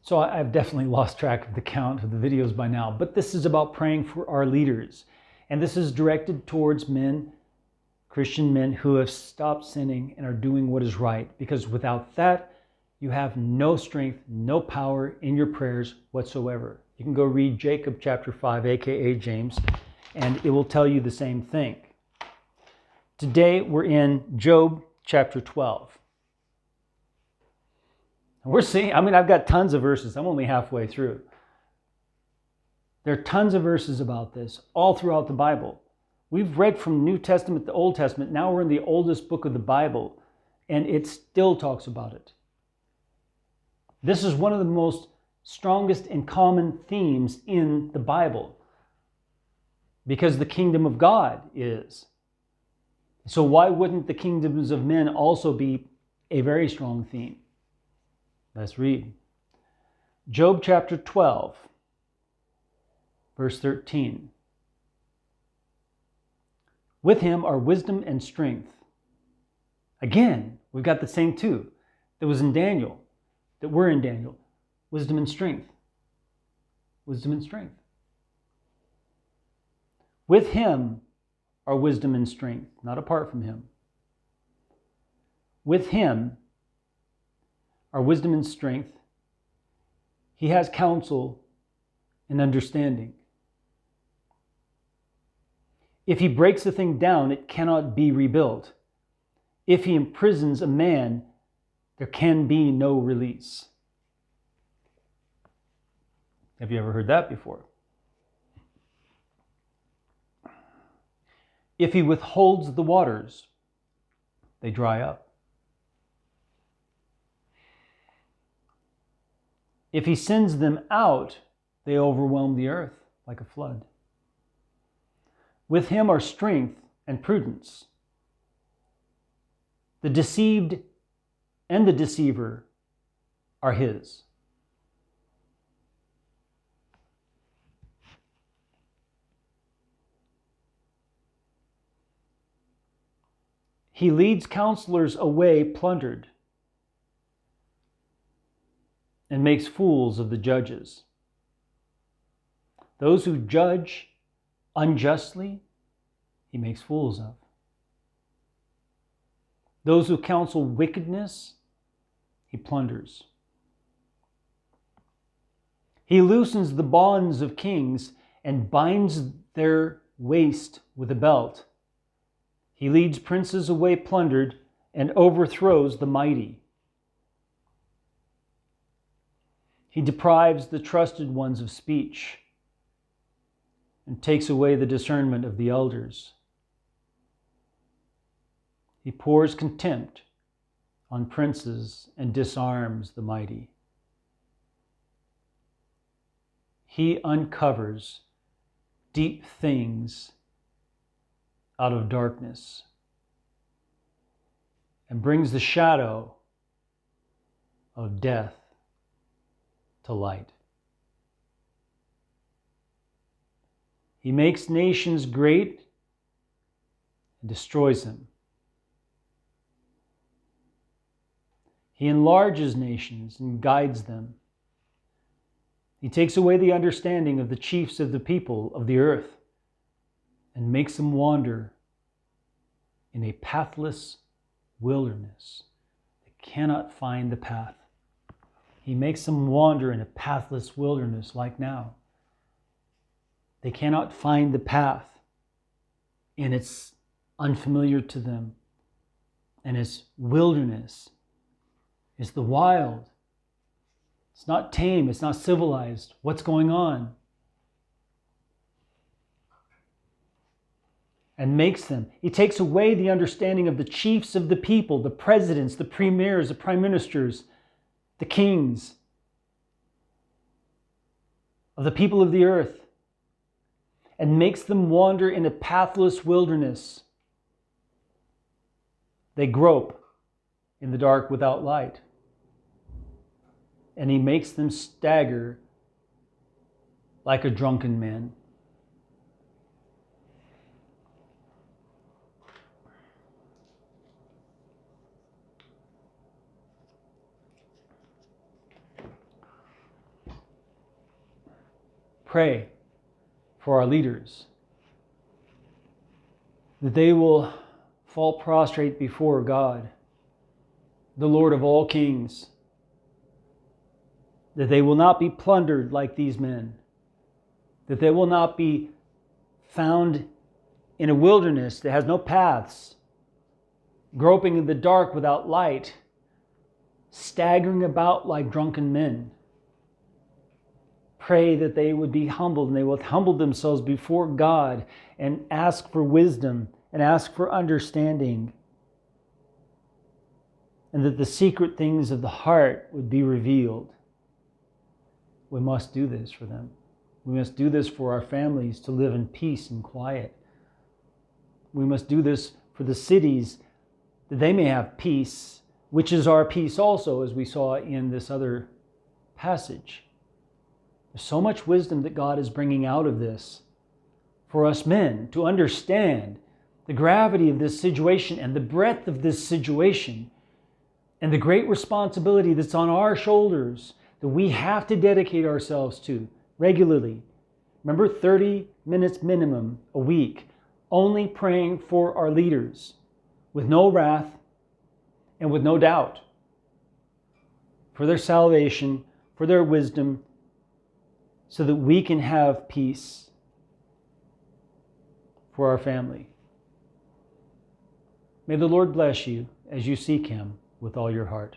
So I've definitely lost track of the count of the videos by now, but this is about praying for our leaders. And this is directed towards men, Christian men who have stopped sinning and are doing what is right. Because without that, you have no strength, no power in your prayers whatsoever. You can go read Jacob chapter 5, aka James, and it will tell you the same thing. Today we're in Job chapter 12. We're seeing, I've got tons of verses. I'm only halfway through. There are tons of verses about this all throughout the Bible. We've read from New Testament to Old Testament. Now we're in the oldest book of the Bible, and it still talks about it. This is one of the most strongest and common themes in the Bible because the kingdom of God is. So why wouldn't the kingdoms of men also be a very strong theme? Let's read. Job chapter 12, verse 13. With him are wisdom and strength. Again, we've got the same two that was in Daniel, that were in Daniel. Wisdom and strength. Wisdom and strength. With him are wisdom and strength, not apart from him. With him are wisdom and strength. He has counsel and understanding. If he breaks a thing down, it cannot be rebuilt. If he imprisons a man, there can be no release. Have you ever heard that before? If he withholds the waters, they dry up. If he sends them out, they overwhelm the earth like a flood. With him are strength and prudence. The deceived and the deceiver are his. He leads counselors away plundered and makes fools of the judges. Those who judge unjustly, he makes fools of. Those who counsel wickedness, he plunders. He loosens the bonds of kings and binds their waist with a belt. He leads princes away plundered and overthrows the mighty. He deprives the trusted ones of speech and takes away the discernment of the elders. He pours contempt on princes and disarms the mighty. He uncovers deep things out of darkness and brings the shadow of death to light. He makes nations great and destroys them. He enlarges nations and guides them. He takes away the understanding of the chiefs of the people of the earth and makes them wander in a pathless wilderness. They cannot find the path. He makes them wander in a pathless wilderness like now. They cannot find the path, and it's unfamiliar to them. And it's wilderness. It's the wild. It's not tame. It's not civilized. What's going on? And makes them. He takes away the understanding of the chiefs of the people, the presidents, the premiers, the prime ministers, the kings of the people of the earth, and makes them wander in a pathless wilderness. They grope in the dark without light. And he makes them stagger like a drunken man. pray for our leaders, that they will fall prostrate before God, the Lord of all kings, that they will not be plundered like these men, that they will not be found in a wilderness that has no paths, groping in the dark without light, staggering about like drunken men. Pray that they would be humbled, and they will humble themselves before God and ask for wisdom and ask for understanding, and that the secret things of the heart would be revealed. We must do this for them. We must do this for our families to live in peace and quiet. We must do this for the cities, that they may have peace, which is our peace also, as we saw in this other passage. There's so much wisdom that God is bringing out of this for us men to understand the gravity of this situation and the breadth of this situation and the great responsibility that's on our shoulders that we have to dedicate ourselves to regularly. Remember, 30 minutes minimum a week, only praying for our leaders with no wrath and with no doubt, for their salvation, for their wisdom, so that we can have peace for our family. May the Lord bless you as you seek Him with all your heart.